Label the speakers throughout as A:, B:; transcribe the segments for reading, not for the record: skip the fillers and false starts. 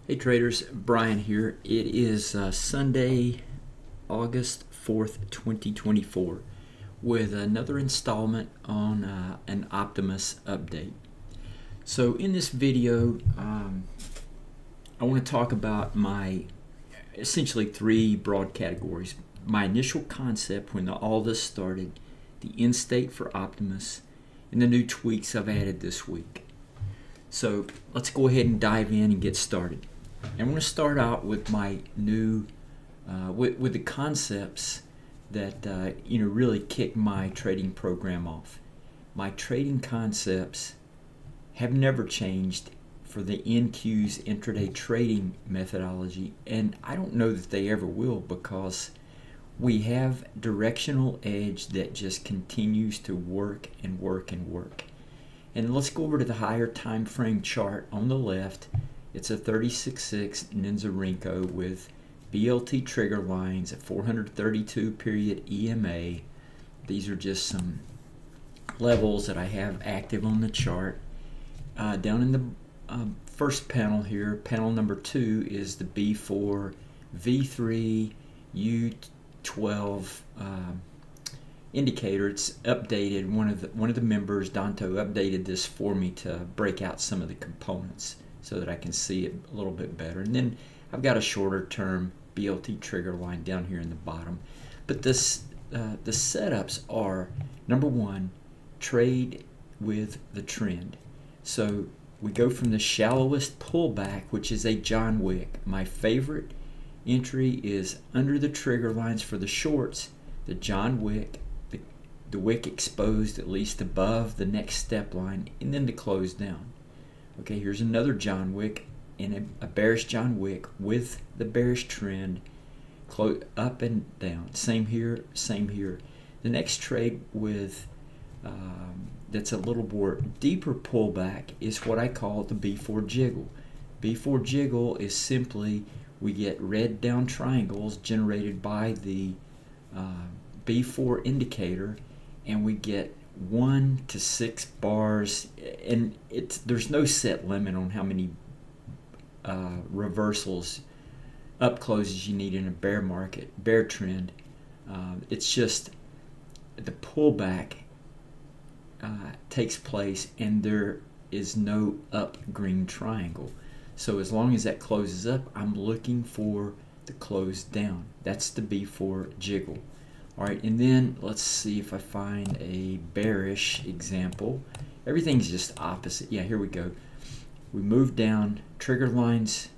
A: Hey traders, Brian here. It is Sunday, August 4th, 2024, with another installment on an Optimus update. So in this video, I want to talk about my essentially three broad categories. My initial concept when all this started, the end state for Optimus, and the new tweaks I've added this week. So let's go ahead and dive in and get started. I'm going to start out with my new, with the concepts that really kick my trading program off. My trading concepts have never changed for the NQ's intraday trading methodology, and I don't know that they ever will, because we have directional edge that just continues to work and work and work. And let's go over to the higher time frame chart on the left. It's a 36.6 Ninja with BLT trigger lines at 432 period EMA. These are just some levels that I have active on the chart. Down in the first panel here, panel number 2 is the B4 V3 U12 indicator. It's updated. One of the members, Danto, updated this for me to break out some of the components so that I can see it a little bit better. And then I've got a shorter term BLT trigger line down here in the bottom. But the setups are, number one, trade with the trend. So we go from the shallowest pullback, which is a John Wick. My favorite entry is under the trigger lines for the shorts, the John Wick, the wick exposed at least above the next step line, and then the close down. Okay, here's another John Wick and a bearish John Wick with the bearish trend, up and down. Same here, same here. The next trade with that's a little more deeper pullback is what I call the B4 jiggle. B4 jiggle is simply we get red down triangles generated by the B4 indicator, and we get 1 to 6 bars, and there's no set limit on how many reversals, up closes you need in a bear trend. It's just the pullback takes place and there is no up green triangle. So as long as that closes up, I'm looking for the close down. That's the B4 jiggle. Alright, and then let's see if I find a bearish example. Everything's just opposite. Yeah, here we go. We move down, trigger lines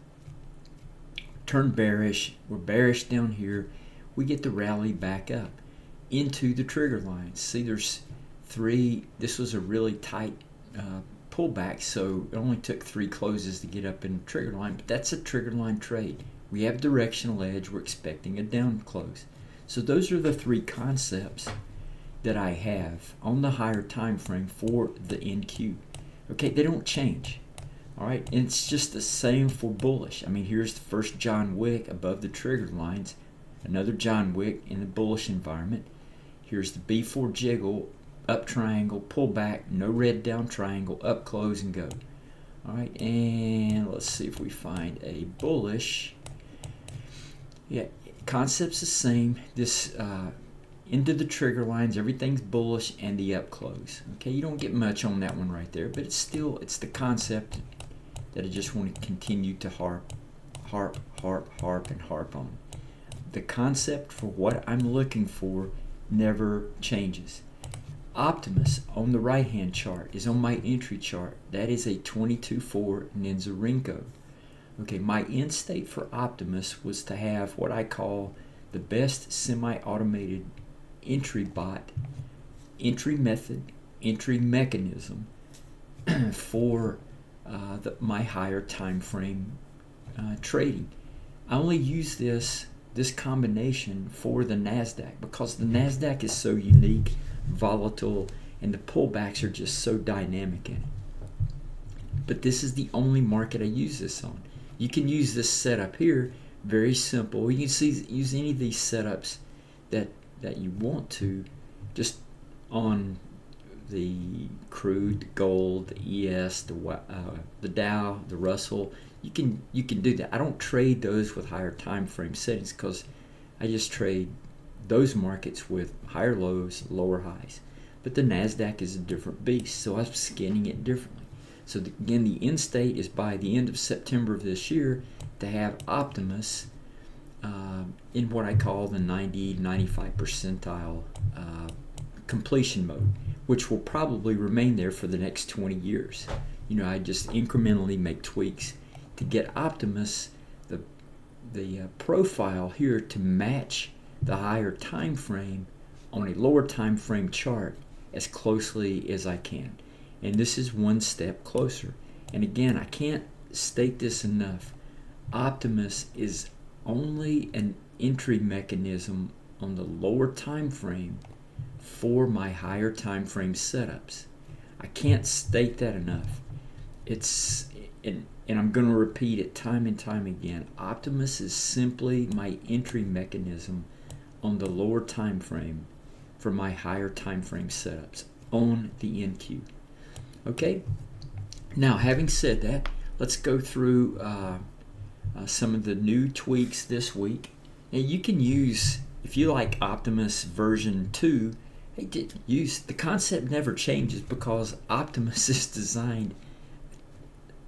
A: turn bearish. We're bearish down here. We get the rally back up into the trigger lines. See, there's 3. This was a really tight pullback, so it only took 3 closes to get up in the trigger line, but that's a trigger line trade. We have directional edge. We're expecting a down close. So those are the 3 concepts that I have on the higher time frame for the NQ. Okay, they don't change. All right, and it's just the same for bullish. I mean, here's the first John Wick above the trigger lines, another John Wick in the bullish environment. Here's the B4 jiggle, up triangle, pull back, no red down triangle, up close and go. All right, and let's see if we find a bullish. Yeah, concept's the same. This into the trigger lines, everything's bullish, and the up close. Okay, you don't get much on that one right there, but it's the concept that I just want to continue to harp on. The concept for what I'm looking for never changes. Optimus on the right hand chart is on my entry chart. That is a 22.4 Ninja. Okay, my end state for Optimus was to have what I call the best semi-automated entry bot, entry method, entry mechanism for my higher time frame trading. I only use this combination for the NASDAQ because the NASDAQ is so unique, volatile, and the pullbacks are just so dynamic in it. But this is the only market I use this on. You can use this setup here, very simple. You can use any of these setups that you want to, just on the crude, the gold, the ES, the Dow, the Russell. You can do that. I don't trade those with higher time frame settings because I just trade those markets with higher lows, lower highs. But the NASDAQ is a different beast, so I'm skinning it differently. So again, the end state is by the end of September of this year to have Optimus in what I call the 90-95 percentile completion mode, which will probably remain there for the next 20 years. I just incrementally make tweaks to get Optimus, the profile here, to match the higher time frame on a lower time frame chart as closely as I can. And this is one step closer. And again, I can't state this enough. Optimus is only an entry mechanism on the lower time frame for my higher time frame setups. I can't state that enough. And I'm going to repeat it time and time again. Optimus is simply my entry mechanism on the lower time frame for my higher time frame setups on the NQ. Okay? Now, having said that, let's go through some of the new tweaks this week. And you can use, if you like Optimus version 2, the concept never changes because Optimus is designed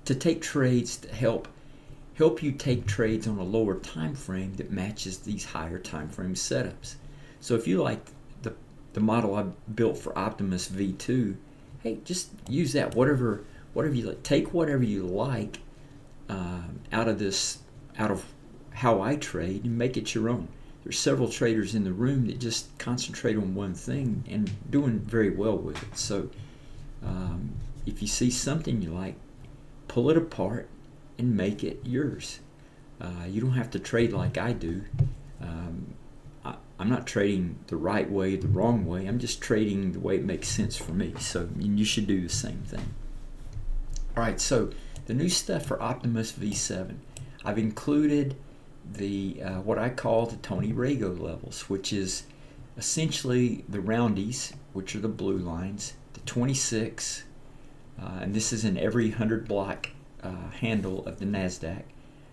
A: to take trades to help you take trades on a lower time frame that matches these higher time frame setups. So if you like the model I built for Optimus V2, hey, just use that. Whatever you like, take whatever you like out of how I trade and make it your own. There's several traders in the room that just concentrate on one thing and doing very well with it. So if you see something you like, pull it apart and make it yours. You don't have to trade like I do. I'm not trading the right way, the wrong way. I'm just trading the way it makes sense for me. So you should do the same thing. All right, so the new stuff for Optimus V7. I've included the what I call the Tony Rago levels, which is essentially the roundies, which are the blue lines, the 26, and this is in every 100 block handle of the NASDAQ.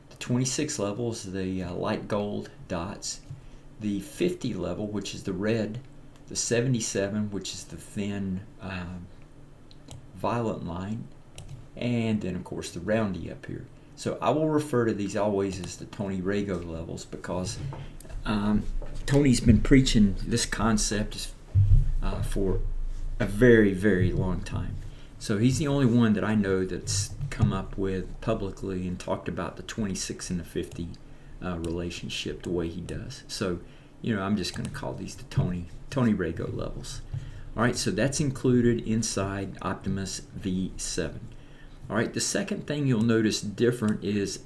A: The 26 levels, the light gold dots, the 50 level, which is the red, the 77, which is the thin violet line, and then of course the roundy up here. So I will refer to these always as the Tony Rago levels because Tony's been preaching this concept for a very, very long time. So he's the only one that I know that's come up with publicly and talked about the 26 and the 50 relationship the way he does. So, I'm just going to call these the Tony Rago levels. All right, so that's included inside Optimus V7. All right, the second thing you'll notice different is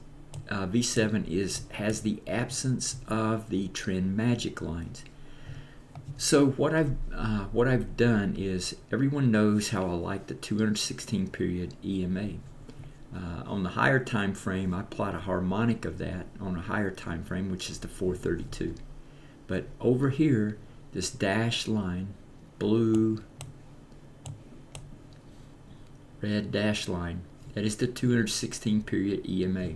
A: V7 has the absence of the trend magic lines. So what I've done is, everyone knows how I like the 216 period EMA. On the higher time frame, I plot a harmonic of that on a higher time frame, which is the 432. But over here, this dashed line, blue, red dashed line, that is the 216 period EMA.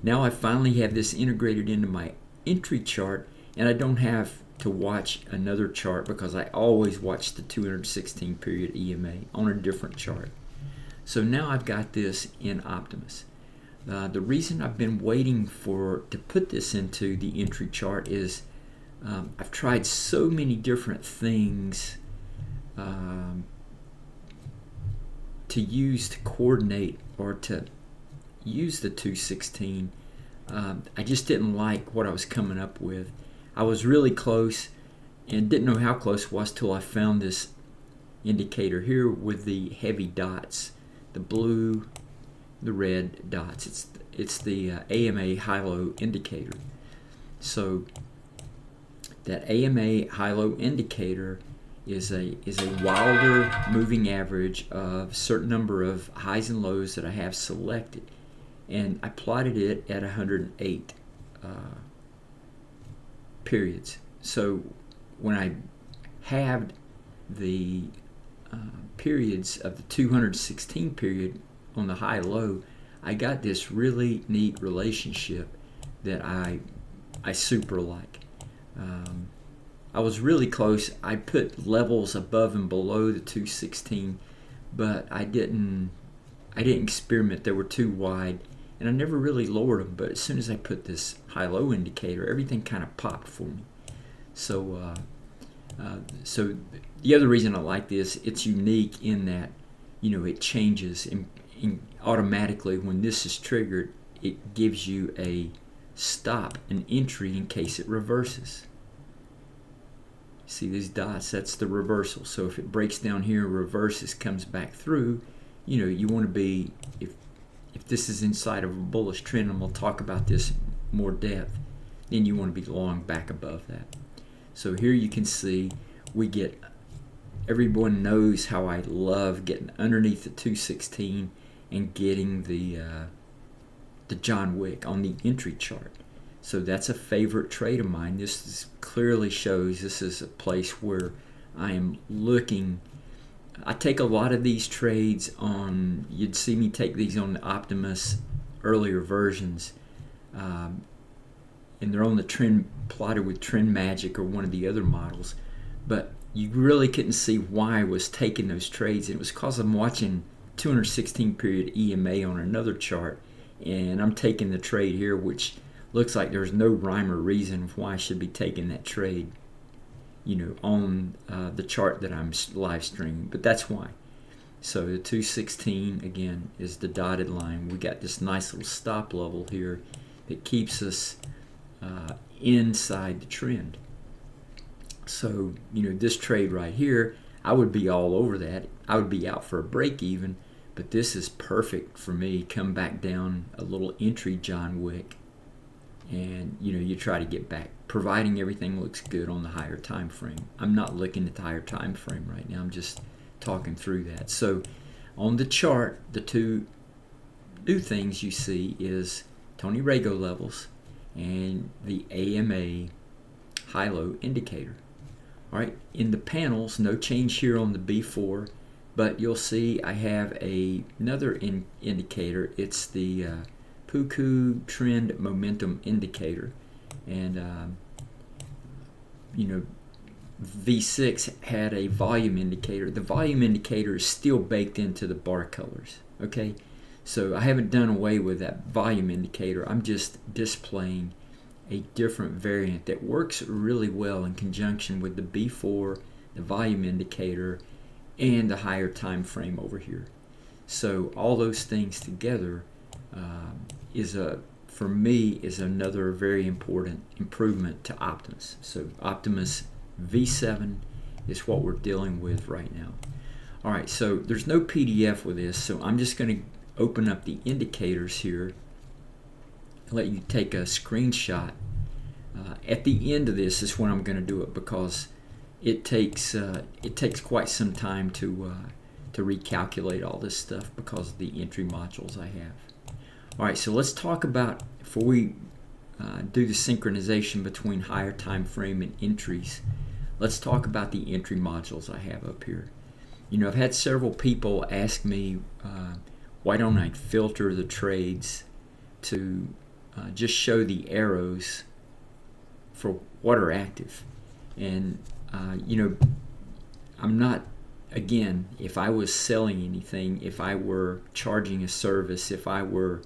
A: Now I finally have this integrated into my entry chart, and I don't have to watch another chart because I always watch the 216 period EMA on a different chart. So now I've got this in Optimus. The reason I've been waiting to put this into the entry chart is I've tried so many different things to use to coordinate or to use the 216. I just didn't like what I was coming up with. I was really close and didn't know how close it was till I found this indicator here with the heavy dots, the blue, the red dots. It's the AMA high-low indicator. So that AMA high-low indicator is a wilder moving average of a certain number of highs and lows that I have selected, and I plotted it at 108 periods. So when I halved the periods of the 216 period on the high-low, I got this really neat relationship that I super like. I was really close. I put levels above and below the 216, but I didn't experiment. They were too wide, and I never really lowered them. But as soon as I put this high-low indicator, everything kind of popped for me. So so the other reason I like this, it's unique in that, it changes automatically when this is triggered. It gives you a stop, an entry in case it reverses. See these dots? That's the reversal. So if it breaks down here, reverses, comes back through, you want to be, if this is inside of a bullish trend, and we'll talk about this in more depth, then you want to be long back above that. So here you can see we get, everyone knows how I love getting underneath the 216 and getting the John Wick on the entry chart. So that's a favorite trade of mine. This clearly shows this is a place where I am looking. I take a lot of these trades on, you'd see me take these on the Optimus earlier versions, and they're on the trend, plotted with Trend Magic or one of the other models, but you really couldn't see why I was taking those trades. And it was because I'm watching 216 period EMA on another chart, and I'm taking the trade here, which looks like there's no rhyme or reason why I should be taking that trade, on the chart that I'm live streaming, but that's why. So the 216 again is the dotted line. We got this nice little stop level here that keeps us inside the trend. So this trade right here, I would be all over that. I would be out for a break even, but this is perfect for me. Come back down a little entry John Wick, and you try to get back, providing everything looks good on the higher time frame. I'm not looking at the higher time frame right now. I'm just talking through that. So on the chart, the two new things you see is Tony Rago levels and the AMA high-low indicator. All right, in the panels, no change here on the B4, but you'll see I have another indicator. It's the Puku Trend Momentum Indicator, and V6 had a volume indicator. The volume indicator is still baked into the bar colors. Okay, so I haven't done away with that volume indicator. I'm just displaying a different variant that works really well in conjunction with the B4, the volume indicator, and the higher time frame over here. So all those things together for me is another very important improvement to Optimus. So Optimus V7 is what we're dealing with right now. All right, so there's no PDF with this, so I'm just going to open up the indicators here and let you take a screenshot. At the end of this is when I'm going to do it, because it takes quite some time to recalculate all this stuff because of the entry modules I have. All right, so let's talk about, before we do the synchronization between higher time frame and entries, let's talk about the entry modules I have up here. I've had several people ask me, why don't I filter the trades to just show the arrows for what are active? And I'm not, again, if I was selling anything, if I were charging a service, if I were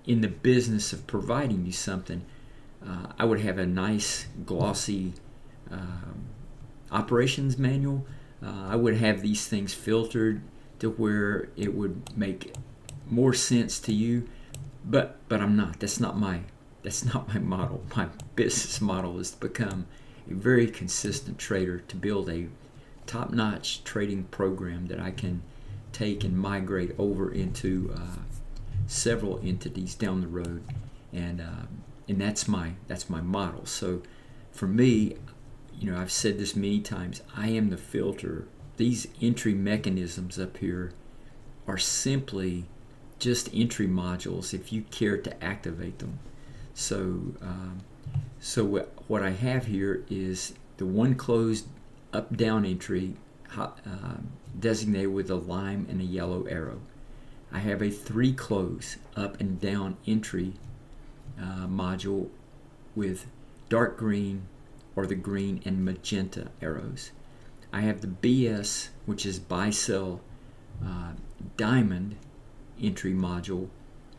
A: in the business of providing you something, I would have a nice glossy operations manual. I would have these things filtered to where it would make more sense to you, but I'm not. That's not my model. My business model is to become a very consistent trader, to build a top-notch trading program that I can take and migrate over into several entities down the road, and that's my model. So for me, I've said this many times, I am the filter. These entry mechanisms up here are simply just entry modules if you care to activate them. So what I have here is the one closed up-down entry, designated with a lime and a yellow arrow. I have a 3 close up and down entry module with dark green or the green and magenta arrows. I have the BS, which is buy sell diamond entry module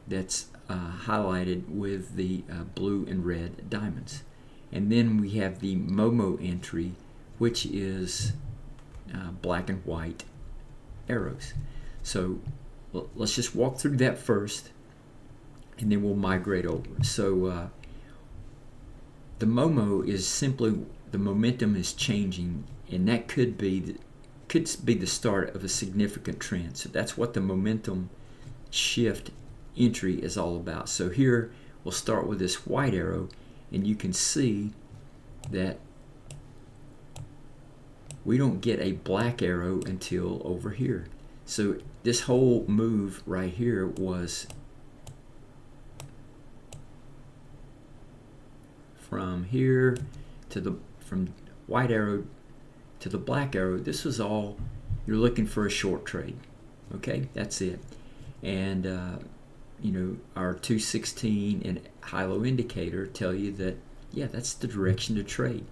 A: that's highlighted with the blue and red diamonds. And then we have the Momo entry, which is black and white arrows. So let's just walk through that first, and then we'll migrate over. So the Momo is simply the momentum is changing, and that could be the start of a significant trend. So that's what the momentum shift entry is all about. So here we'll start with this white arrow, and you can see that we don't get a black arrow until over here. So this whole move right here was from here to from white arrow to the black arrow. This was all, you're looking for a short trade. Okay, that's it. And you know, our 216 and high-low indicator tell you that, yeah, that's the direction to trade.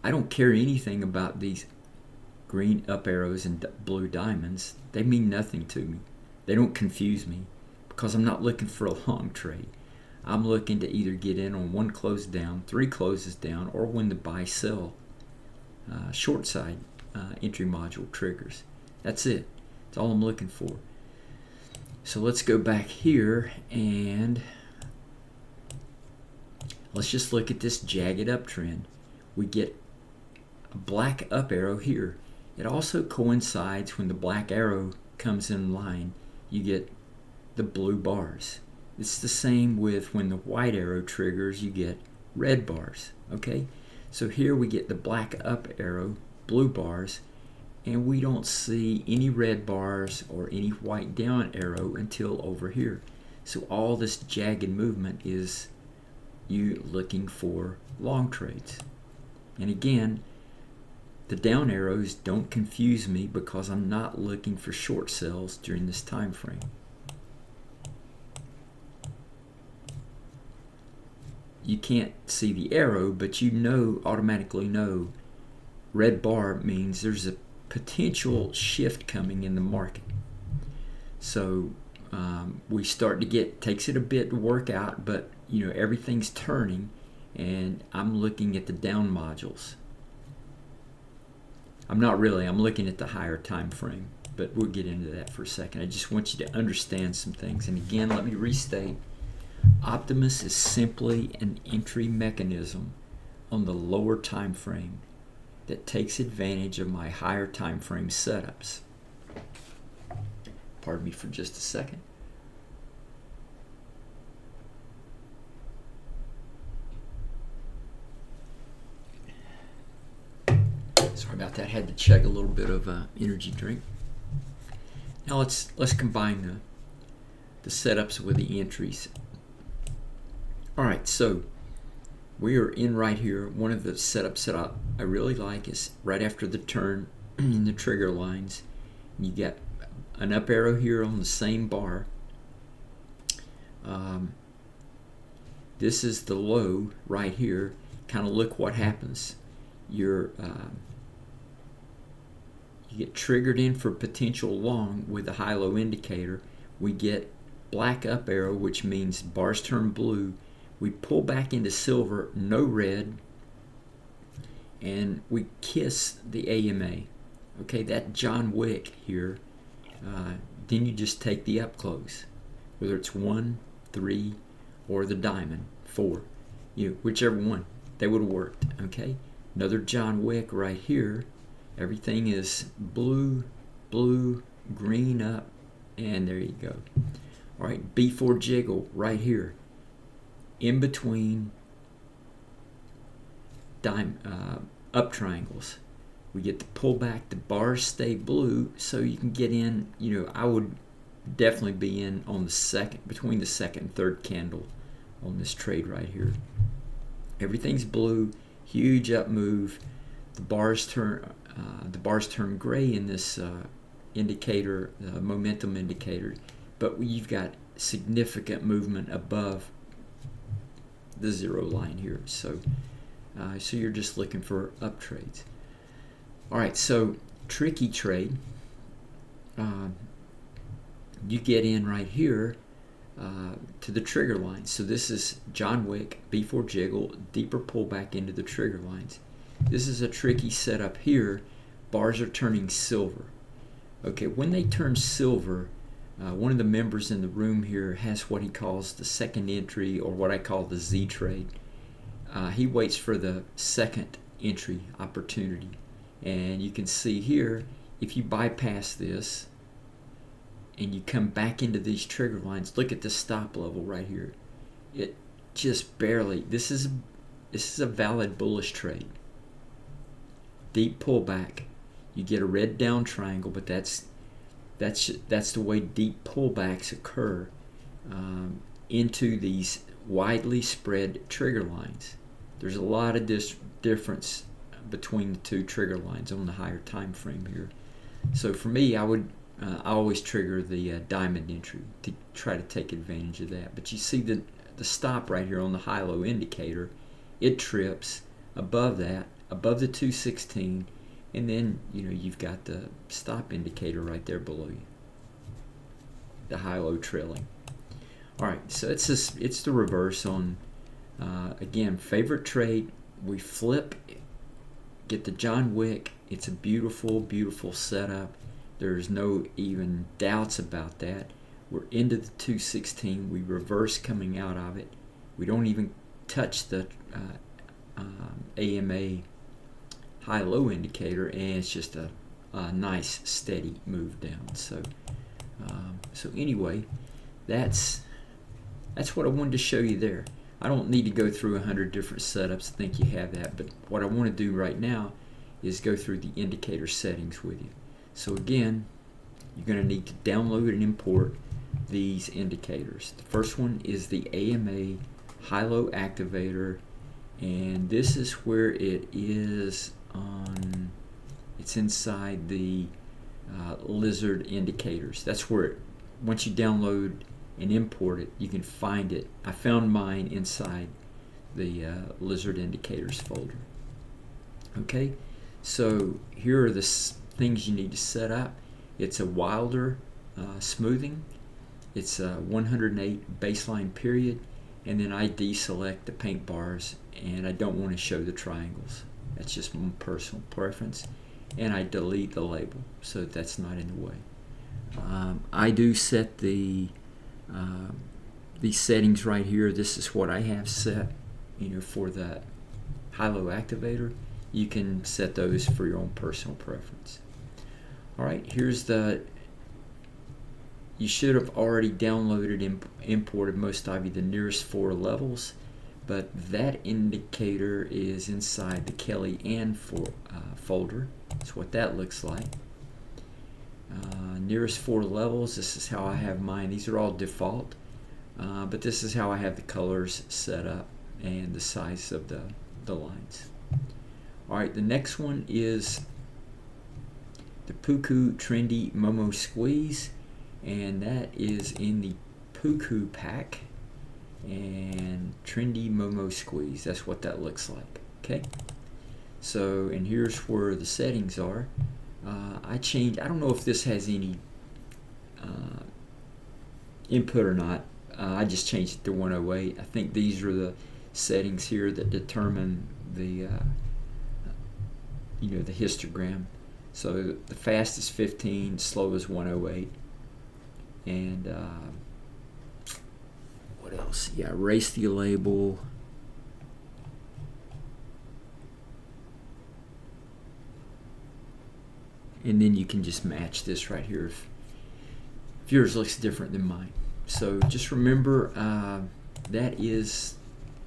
A: I don't care anything about these green up arrows and blue diamonds. They mean nothing to me. They don't confuse me because I'm not looking for a long trade. I'm looking to either get in on 1 close down, 3 closes down, or when the buy sell short side entry module triggers. That's it. That's all I'm looking for. So let's go back here and let's just look at this jagged uptrend. We get a black up arrow here. It also coincides when the black arrow comes in line, you get the blue bars. It's the same with when the white arrow triggers, you get red bars. Okay, so here we get the black up arrow, blue bars, and we don't see any red bars or any white down arrow until over here. So all this jagged movement is you looking for long trades. And again, the down arrows don't confuse me because I'm not looking for short sells during this time frame. You can't see the arrow, but you know, automatically know, red bar means there's a potential shift coming in the market. So we start to get, takes it a bit to work out, but you know, everything's turning, and I'm looking at the down modules. I'm not really, I'm looking at the higher time frame, but we'll get into that for a second. I just want you to understand some things. And again, let me restate, Optimus is simply an entry mechanism on the lower time frame that takes advantage of my higher time frame setups. Pardon me for just a second. Sorry about that. Had to chug a little bit of energy drink. Now let's combine the setups with the entries. All right, so we are in right here. One of the setups that I really like is right after the turn in the trigger lines. You get an up arrow here on the same bar. This is the low right here. Kind of look what happens. You get triggered in for potential long with the high-low indicator. We get black up arrow, which means bars turn blue. We pull back into silver, no red, and we kiss the AMA. Okay, that John Wick here. Then you just take the up close, whether it's 1, 3, or the diamond 4. Whichever one, they would have worked. Okay, another John Wick right here. Everything is blue, blue, green up, and there you go. All right, B4 jiggle right here. In between up triangles, we get the pullback. The bars stay blue, so you can get in. I would definitely be in on between the second and third candle on this trade right here. Everything's blue, huge up move. The bars turn the bars turn gray in this indicator, momentum indicator, but you've got significant movement above the zero line here. So you're just looking for up trades. All right, so tricky trade. You get in right here to the trigger line. So this is John Wick, B4 jiggle, deeper pullback into the trigger lines. This is a tricky setup here. Bars are turning silver. Okay, when they turn silver, one of the members in the room here has what he calls the second entry, or what I call the Z trade. He waits for the second entry opportunity. And you can see here, if you bypass this and you come back into these trigger lines, look at the stop level right here. It just barely, this is a valid bullish trade. Deep pullback, you get a red down triangle, but that's the way deep pullbacks occur into these widely spread trigger lines. There's a lot of difference between the two trigger lines on the higher time frame here. So for me, I always trigger the diamond entry to try to take advantage of that. But you see the stop right here on the high-low indicator, it trips above that, above the 216, and then you've got the stop indicator right there below you, the high-low trailing. All right, so it's the reverse on again, favorite trade. We flip, get the John Wick. It's a beautiful, beautiful setup. There's no even doubts about that. We're into the 216. We reverse coming out of it. We don't even touch the AMA high-low indicator, and it's just a nice, steady move down. So anyway, that's what I wanted to show you there. I don't need to go through 100 different setups to think you have that, but what I want to do right now is go through the indicator settings with you. So again, you're going to need to download and import these indicators. The first one is the AMA high-low activator, and this is where it is on, it's inside the lizard indicators. That's where once you download and import it, you can find it. I found mine inside the lizard indicators folder. Okay, so here are the things you need to set up. It's a Wilder smoothing. It's a 108 baseline period, and then I deselect the paint bars, and I don't want to show the triangles. That's just my personal preference, and I delete the label so that's not in the way. I do set these settings right here. This is what I have set, for the high-low activator. You can set those for your own personal preference. All right, here's you should have already downloaded and imported, most of you, the nearest 4 levels, but that indicator is inside the Kelly Ann folder. That's what that looks like. Nearest 4 levels, this is how I have mine. These are all default, but this is how I have the colors set up and the size of the lines. All right, the next one is the Puku Trendy Momo Squeeze, and that is in the Puku pack, and Trendy Momo Squeeze, that's what that looks like. Okay, so, and here's where the settings are. I don't know if this has any input or not. I just changed it to 108. I think these are the settings here that determine the the histogram. So the fast is 15, slow is 108, and what else? Yeah, erase the label. And then you can just match this right here if yours looks different than mine. So just remember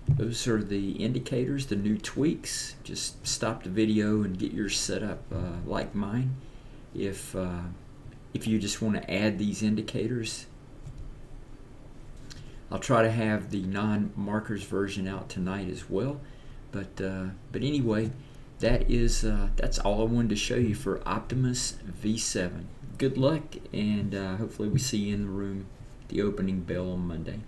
A: those are the indicators, the new tweaks. Just stop the video and get yours set up like mine. If you just want to add these indicators, I'll try to have the non-markers version out tonight as well. But anyway, that's all I wanted to show you for Optimus V7. Good luck, and hopefully we see you in the room, the opening bell on Monday.